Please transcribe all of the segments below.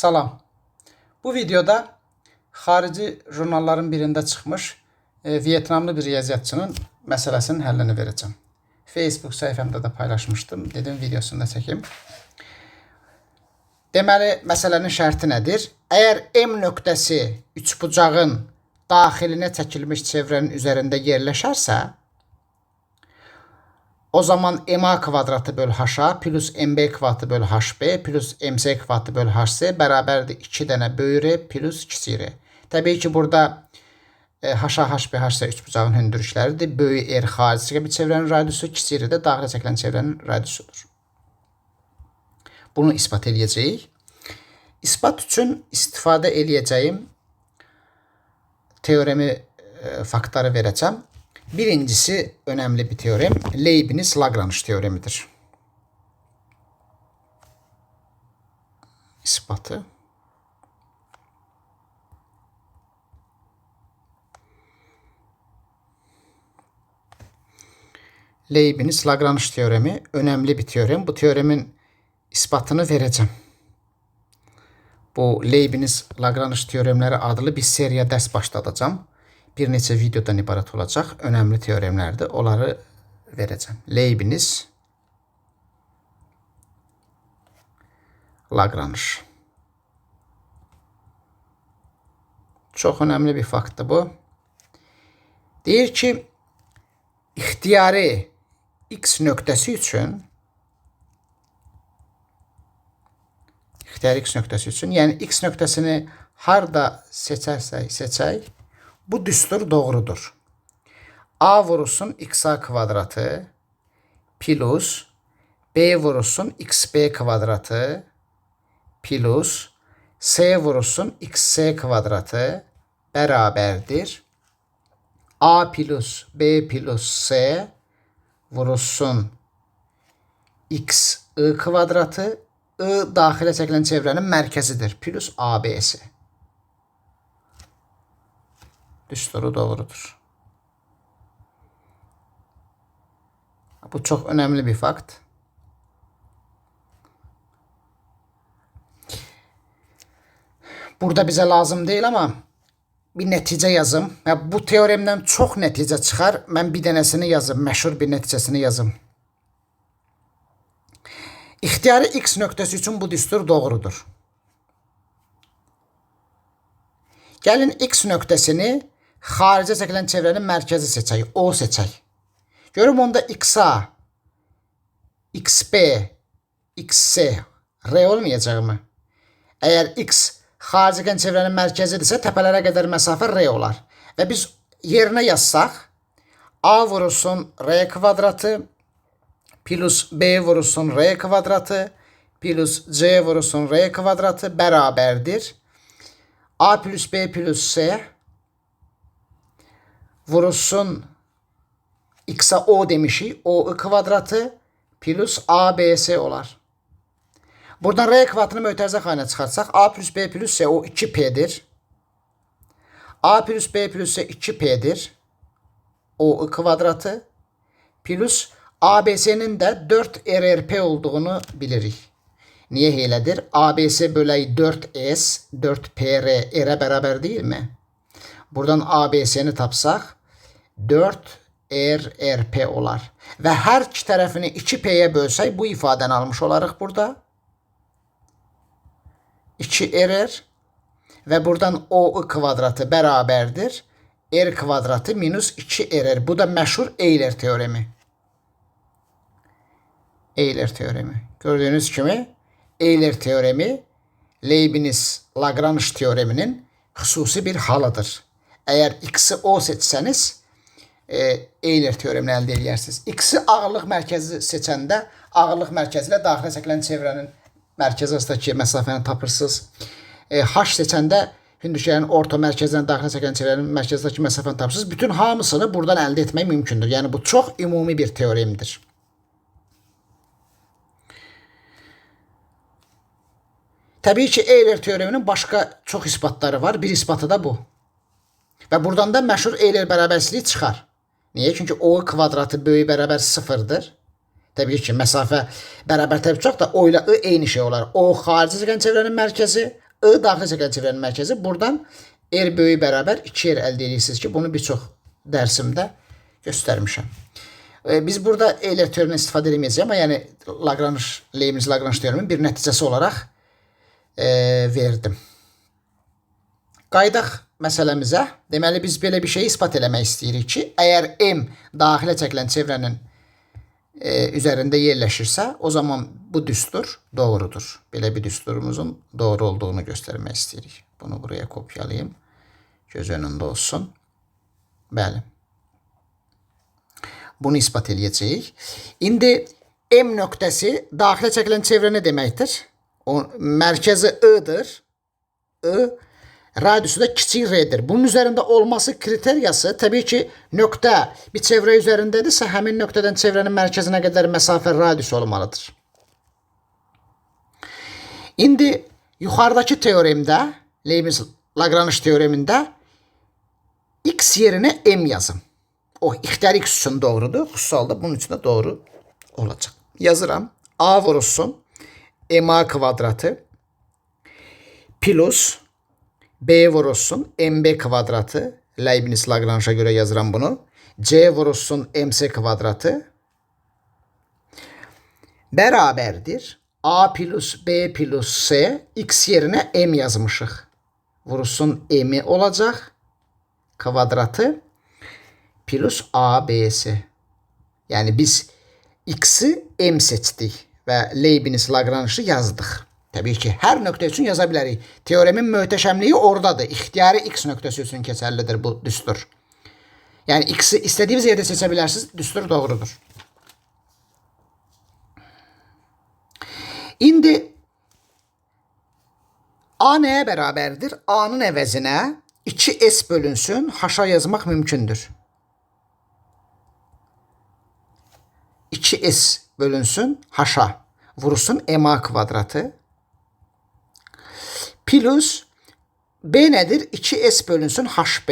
Salam. Bu videoda xarici jurnalların birində çıxmış Vyetnamlı bir riyaziyyatçının məsələsinin həllini verəcəm. Facebook səhifəmdə də paylaşmışdım. Dedim videosunu da çəkim. Deməli, məsələnin şərti nədir? Əgər M nöqtəsi üçbucağın daxilinə çəkilmiş çevrənin üzərində yerləşərsə, o zaman MA kvadratı böl HA plus MB kvadratı böl HB plus MC kvadratı böl HC bərabərdir 2 dənə böyük R plus kiçik R. Təbii ki, burada HA, HB, HC üçbucağın hündürlükləridir. Böyük R xarici bir çevrənin radiusu, kiçik R də daxilə çəkilən çevrənin radiusudur. Bunu ispat edəcəyik. İspat üçün istifadə edəcəyim teoremi, faktları verəcəm. Birincisi önemli bir teorem. Leibniz-Lagrange teoremidir. İspatı. Leibniz-Lagrange teoremi önemli bir teorem. Bu teoremin ispatını vereceğim. Bu Leibniz-Lagrange teoremleri adlı bir seriya dərs başlatacağım. Bir neçə videodan ibarət olacaq. Önemli teoremlərdir. Onları verəcəm. Leibniz, Lagrange. Çox önemli bir faktdır bu. Deyir ki, ixtiyari X nöqtəsi üçün yəni X nöqtəsini harda seçək, bu düstur doğrudur. A vurulsun XA kvadratı plus B vurulsun XB kvadratı plus C vurulsun XC kvadratı bərabərdir. A plus B plus C vurulsun XI kvadratı, I daxilə çəkilən çevrənin mərkəzidir. Plus ABS. Düsturu doğrudur. Bu çok önemli bir fakt. Burada bize lazım değil ama bir netice yazım. Ya bu teoremden çok netice çıkar. Ben bir denesini yazım. Meşhur bir neticesini yazım. İxtiyari X nöqtəsi üçün bu düstur doğrudur. Gəlin X nöqtəsini xaricə çəkilən çevrənin mərkəzi seçək. O seçək. Görüm onda XA, XB, XC, R olmayacaq mı? Əgər X xarici çəkilən çevrənin mərkəzidirsə, təpələrə qədər məsafə R olar. Və biz yerinə yazsaq, A vurulsun R kvadratı plus B vurulsun R kvadratı plus C vurulsun R kvadratı bərabərdir. A plus B plus C vurulsun X'a O demişik. O kvadratı plus ABS olar. Buradan R kvadratını mötərizə xalinə çıxarsaq A plus B plus C o 2P'dir. A plus B plus C 2P'dir. O kvadratı plus ABS'nin də 4RRP olduğunu bilirik. Niye elədir? ABS bölək 4S, 4PR R'ə bərabər değil mi? Buradan ABS'ni tapsaq 4RRP olar. Və hər iki tərəfini 2P'yə bölsək bu ifadəni almış olarıq burada. 2RR və buradan O kvadratı bərabərdir. R kvadratı minus 2RR. Bu da məşhur Euler teoremi. Euler teoremi. Gördüğünüz kimi Euler teoremi Leibniz-Lagrange teoreminin xüsusi bir halıdır. Eğer X'i O seçsəniz Euler teoremini əldə edirsiniz. X'i ağırlıq mərkəzi seçəndə ağırlıq mərkəzi ilə daxilə çəkilən çevrənin mərkəzi arasındakı məsafəni tapırsınız. H seçəndə hündürlüklərin orta mərkəzindən daxilə çəkilən çevrənin mərkəzindəki məsafəni tapırsınız. Bütün hamısını buradan əldə etmək mümkündür. Yəni bu çox ümumi bir teoremdir. Təbii ki, Euler teoreminin başqa çox isbatları var. Bir isbatı da bu. Və buradan da məşhur Euler bərabərsizliyi çıxar. Niye? Çünki O kvadratı böyük bərabər 0'dır. Təbii ki, məsafə bərabər təbii çox da O ilə I eyni şey olar. O xarici çəkilən çevrənin mərkəzi, I daxil çəkilən çevrənin mərkəzi. Buradan R böyük bərabər 2R əldə edirsiniz ki, bunu bir çox dərsimdə göstərmişəm. Biz burada Euler teoremindən istifadə edemeyəcəyik, amma yəni Leibniz-Lagrange teoremin bir nəticəsi olaraq verdim. Qaydaq məsələmizə. Deməli, biz belə bir şeyi ispat eləmək istəyirik ki, əgər M daxilə çəkilən çevrənin üzərində yerləşirsə, o zaman bu düstur doğrudur. Belə bir düsturumuzun doğru olduğunu göstərmək istəyirik. Bunu buraya kopyalayayım. Göz önündə olsun. Bəli. Bunu ispat eləyəcəyik. İndi M nöqtəsi daxilə çəkilən çevrə nə deməkdir? Mərkəzi I-dır. I radiusu da kiçik R-dir. Bunun üzərində olması kriteriyası təbii ki, nöqtə bir çevrə üzərindədirsə, həmin nöqtədən çevrənin mərkəzinə qədər məsafə radius olmalıdır. İndi yuxarıdakı teoremdə, Leibniz-Lagrange teoremində x yerinə M yazım. O, ixtiyari x üçün doğrudur. Xüsusi halda bunun üçün də doğru olacaq. Yazıram. A vurulsun MA kvadratı plus B vurulsun MB kvadratı. Leibniz-Lagrange'a göre yazıram bunu. C vurulsun MC kvadratı. Beraberdir. A plus B plus C. X yerine M yazmışıq. Vurulsun M'i olacak. Kvadratı. Plus A, B, C. Yani biz X'i M seçdik. Və Leibniz-Lagrange'ı yazdıq. Təbii ki, hər nöqtə üçün yaza bilərik. Teoremin möhtəşəmliyi oradadır. İxtiyari X nöqtəsi üçün keçərlidir bu düstur. Yəni X'i istədiyiniz yerdə seçə bilərsiniz. Düstur doğrudur. İndi A nəyə bərabərdir? A-nın əvəzinə 2S bölünsün H-a yazmaq mümkündür. 2S bölünsün H-a. Vurulsun MA kvadratı. Plus B nedir? 2S bölünsün HB.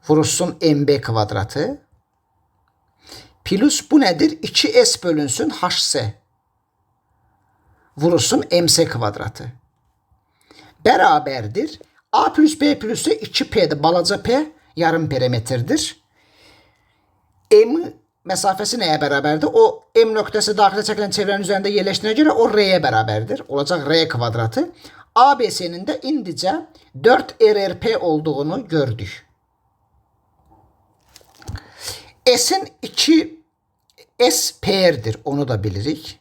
Vurulsun MB kvadratı. Plus bu nedir? 2S bölünsün HS. Vurulsun MC kvadratı. Beraberdir. A plus B plus 2P'dir. Balaca P yarım perimetrdir. M mesafesi neye beraberdir? O M nöqtəsi daxilə çəkilən çevrənin üzərində yerləşdiyinə görə o R'ye bərabərdir. Olacaq R kvadratı. ABC'nin də indicə 4RRP olduğunu gördük. S'in 2S p'dir. Onu da bilirik.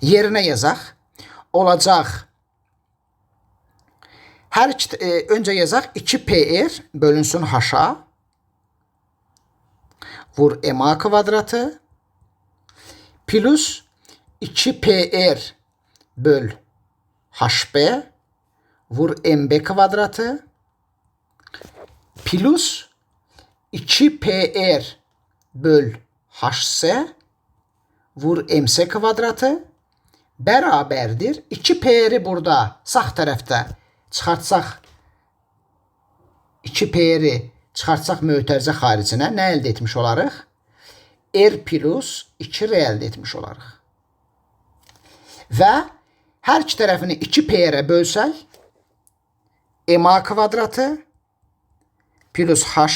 Yerine yazaq. Olacaq. Önce yazaq 2PR bölünsün H'a. Vur MA kvadratı plus 2PR böl HB vur MB kvadratı plus 2PR böl HS vur MC kvadratı beraberdir. 2PR'i burada sağ tərəfdə çıxartsaq 2PR'i çıxartsaq mötərizə xaricinə nə əldə etmiş olarıq? R plus 2R əldə etmiş olarıq. Və hər iki tərəfini 2P'yə bölsək MA kvadratı plus H'a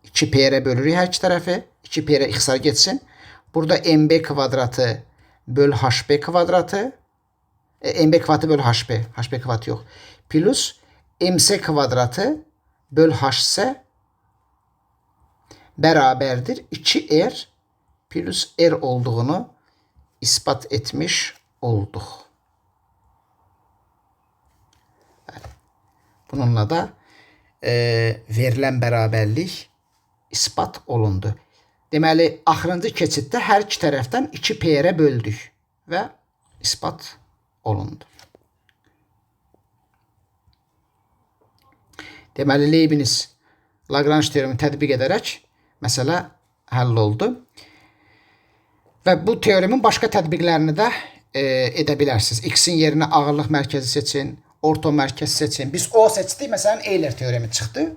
2P'yə bölürük hər iki tərəfi. 2P'yə ixtisar getsin. Burada MB kvadratı böl HB kvadratı. MB kvadratı böl HB. HB kvadratı yox. Plus MC kvadratı böl HS beraberdir 2R plus R olduğunu ispat etmiş olduk. Bununla da verilen beraberlik ispat olundu. Deməli, axırıncı keçiddə hər iki tərəfdən 2P'yə böldük və ispat olundu. Deməli, Leibniz-Lagrange teoremini tətbiq edərək məsələ həll oldu. Və bu teoremin başqa tətbiqlərini də edə bilərsiniz. X-in yerinə ağırlıq mərkəzi seçin, orta mərkəzi seçin. Biz O seçdik, məsələn, Euler teoremi çıxdı.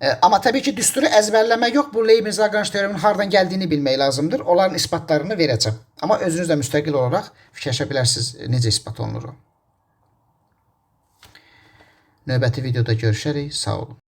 Amma təbii ki, düsturu əzbərləmək yox. Bu Leibniz-Lagrange teoreminin hardan gəldiyini bilmək lazımdır. Onların isbatlarını verəcəm. Amma özünüz də müstəqil olaraq fikirləşə bilərsiniz necə isbat olunur o. Növbəti videoda görüşərik. Sağ olun.